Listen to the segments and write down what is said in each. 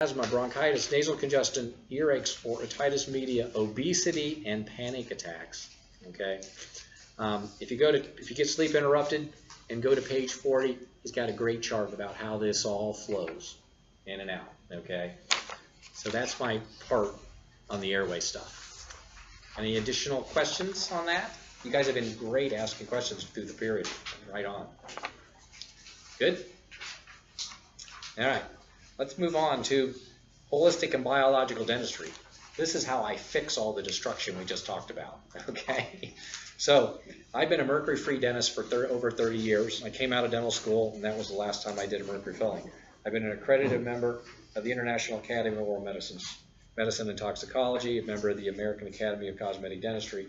asthma, bronchitis, nasal congestion, earaches, or otitis media, obesity, and panic attacks. Okay. If you get sleep interrupted and go to page 40, he's got a great chart about how this all flows in and out. Okay. So that's my part on the airway stuff. Any additional questions on that? You guys have been great asking questions through the period. Right on. Good? All right. Let's move on to holistic and biological dentistry. This is how I fix all the destruction we just talked about. Okay? So I've been a mercury-free dentist for over 30 years. I came out of dental school, and that was the last time I did a mercury filling. I've been an accredited member of the International Academy of Oral Medicine and Toxicology, a member of the American Academy of Cosmetic Dentistry,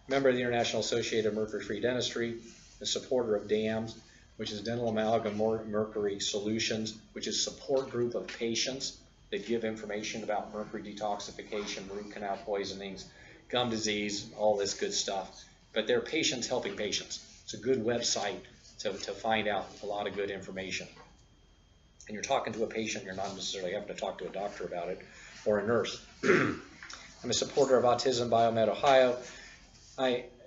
member of the International Association of Mercury-Free Dentistry, a supporter of DAMS, which is Dental Amalgam Mercury Solutions, which is a support group of patients that give information about mercury detoxification, root canal poisonings, gum disease, all this good stuff. But they're patients helping patients. It's a good website to find out a lot of good information. And you're talking to a patient, you're not necessarily having to talk to a doctor about it or a nurse. I'm a supporter of Autism Biomed Ohio.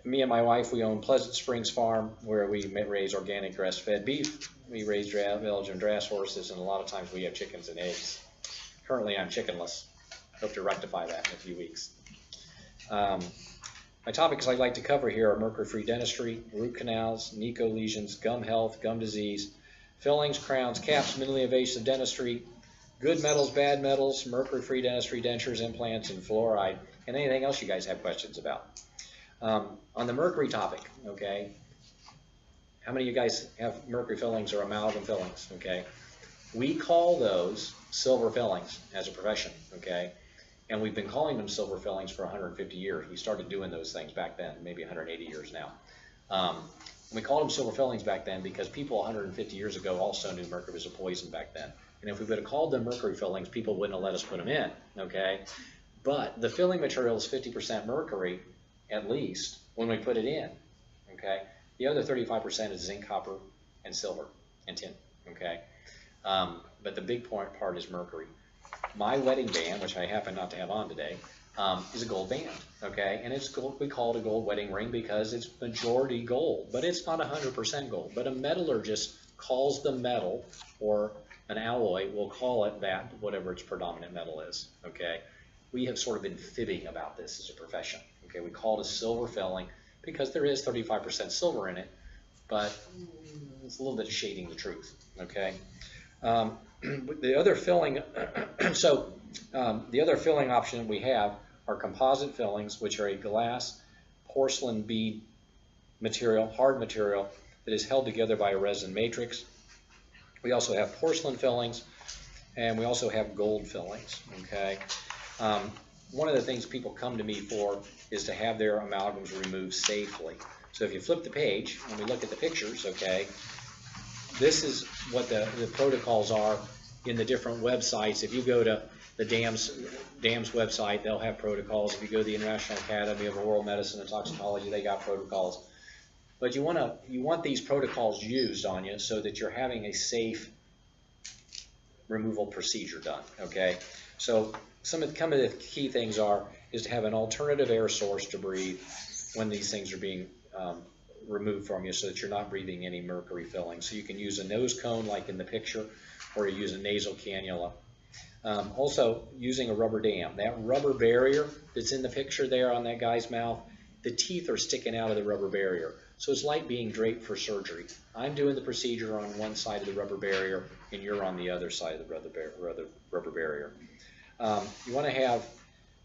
Me and my wife, we own Pleasant Springs Farm, where we raise organic grass-fed beef. We raise Belgian draught horses, and a lot of times we have chickens and eggs. Currently, I'm chickenless. Hope to rectify that in a few weeks. My topics I'd like to cover here are mercury-free dentistry, root canals, Nico lesions, gum health, gum disease, fillings, crowns, caps, minimally invasive dentistry, good metals, bad metals, mercury-free dentistry, dentures, implants, and fluoride, and anything else you guys have questions about. On the mercury topic, okay, how many of you guys have mercury fillings or amalgam fillings, okay? We call those silver fillings as a profession, okay? And we've been calling them silver fillings for 150 years. We started doing those things back then, maybe 180 years now. We called them silver fillings back then because people 150 years ago also knew mercury was a poison back then. And if we would have called them mercury fillings, people wouldn't have let us put them in, okay? But the filling material is 50% mercury, at least, when we put it in, okay? The other 35% is zinc, copper, and silver, and tin, okay? But the big part is mercury. My wedding band, which I happen not to have on today, is a gold band, okay? And it's gold, we call it a gold wedding ring because it's majority gold, but it's not 100% gold. But a metallurgist calls the metal, or an alloy will call it that, whatever its predominant metal is, okay? We have sort of been fibbing about this as a profession. Okay, we call it a silver filling because there is 35% silver in it, but it's a little bit shading the truth. Okay, the other filling, the other filling option we have are composite fillings, which are a glass porcelain bead material, hard material that is held together by a resin matrix. We also have porcelain fillings, and we also have gold fillings. Okay. One of the things people come to me for is to have their amalgams removed safely. So if you flip the page and we look at the pictures, okay, this is what the protocols are in the different websites. If you go to the DAMS website, they'll have protocols. If you go to the International Academy of Oral Medicine and Toxicology, they got protocols. But you want these protocols used on you so that you're having a safe removal procedure done, okay? So some of the key things is to have an alternative air source to breathe when these things are being removed from you, so that you're not breathing any mercury filling. So you can use a nose cone like in the picture, or you use a nasal cannula. Also using a rubber dam. That rubber barrier that's in the picture there on that guy's mouth, the teeth are sticking out of the rubber barrier. So it's like being draped for surgery. I'm doing the procedure on one side of the rubber barrier, and you're on the other side of the rubber barrier. You want to have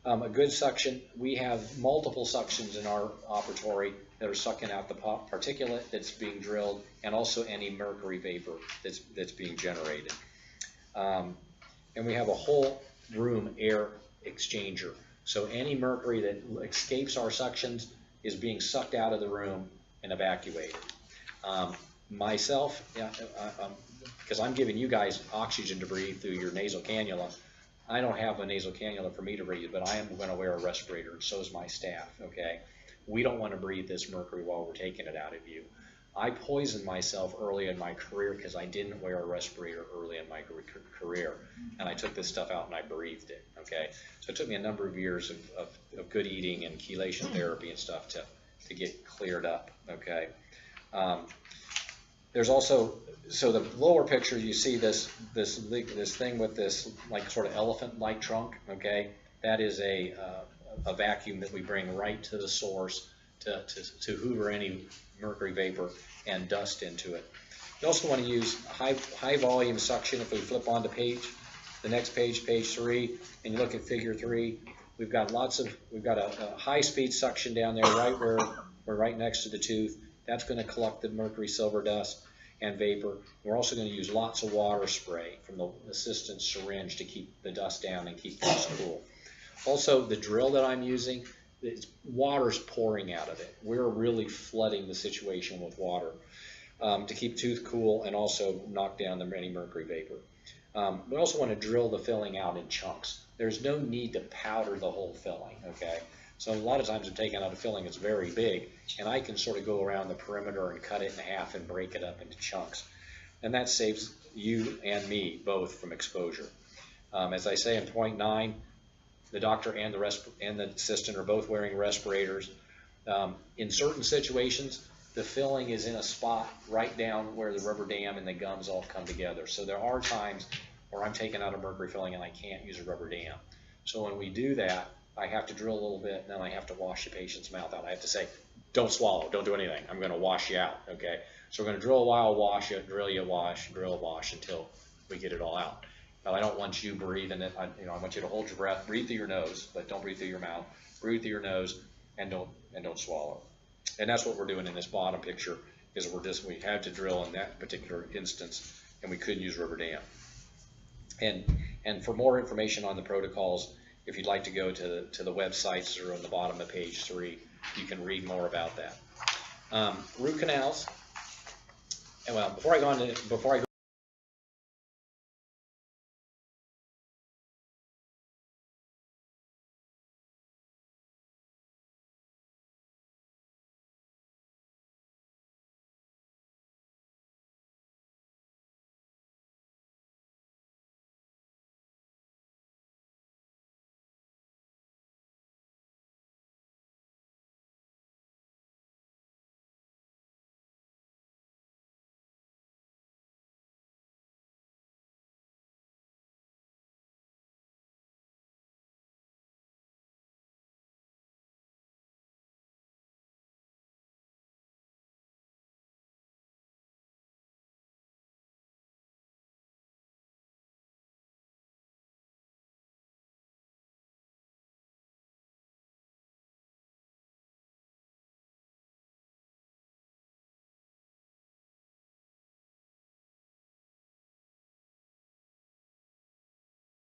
a good suction. We have multiple suctions in our operatory that are sucking out the particulate that's being drilled, and also any mercury vapor that's being generated. And we have a whole room air exchanger. So any mercury that escapes our suctions is being sucked out of the room and evacuated. Myself, because I'm giving you guys oxygen to breathe through your nasal cannula, I don't have a nasal cannula for me to breathe, but I am going to wear a respirator, and so is my staff, okay? We don't want to breathe this mercury while we're taking it out of you. I poisoned myself early in my career because I didn't wear a respirator early in my career, and I took this stuff out and I breathed it, okay? So it took me a number of years of good eating and chelation therapy and stuff to get cleared up, okay? There's also, so the lower picture, you see this thing with this like sort of elephant-like trunk, okay? That is a vacuum that we bring right to the source to hoover any mercury vapor and dust into it. You also want to use high volume suction. If we flip on to the next page, page 3, and you look at figure 3, we've got a high speed suction down there right where we're right next to the tooth. That's going to collect the mercury silver dust and vapor. We're also going to use lots of water spray from the assistant syringe to keep the dust down and keep things cool. Also, the drill that I'm using, water's pouring out of it. We're really flooding the situation with water to keep tooth cool and also knock down any mercury vapor. We also want to drill the filling out in chunks. There's no need to powder the whole filling, okay? So a lot of times I'm taking out a filling that's very big, and I can sort of go around the perimeter and cut it in half and break it up into chunks. And that saves you and me both from exposure. As I say in point 9, the doctor and the assistant are both wearing respirators. In certain situations, the filling is in a spot right down where the rubber dam and the gums all come together. So there are times where I'm taking out a mercury filling and I can't use a rubber dam. So when we do that, I have to drill a little bit, and then I have to wash the patient's mouth out. I have to say, don't swallow, don't do anything. I'm going to wash you out, okay? So we're going to drill a while, wash it, drill you, wash, drill, wash until we get it all out. Now, I don't want you breathing it. I want you to hold your breath, breathe through your nose, but don't breathe through your mouth. Breathe through your nose, and don't swallow. And that's what we're doing in this bottom picture. Is we had to drill in that particular instance, and we couldn't use rubber dam. And for more information on the protocols, if you'd like to go to the websites that are on the bottom of page 3, you can read more about that. Root canals. And well, before I go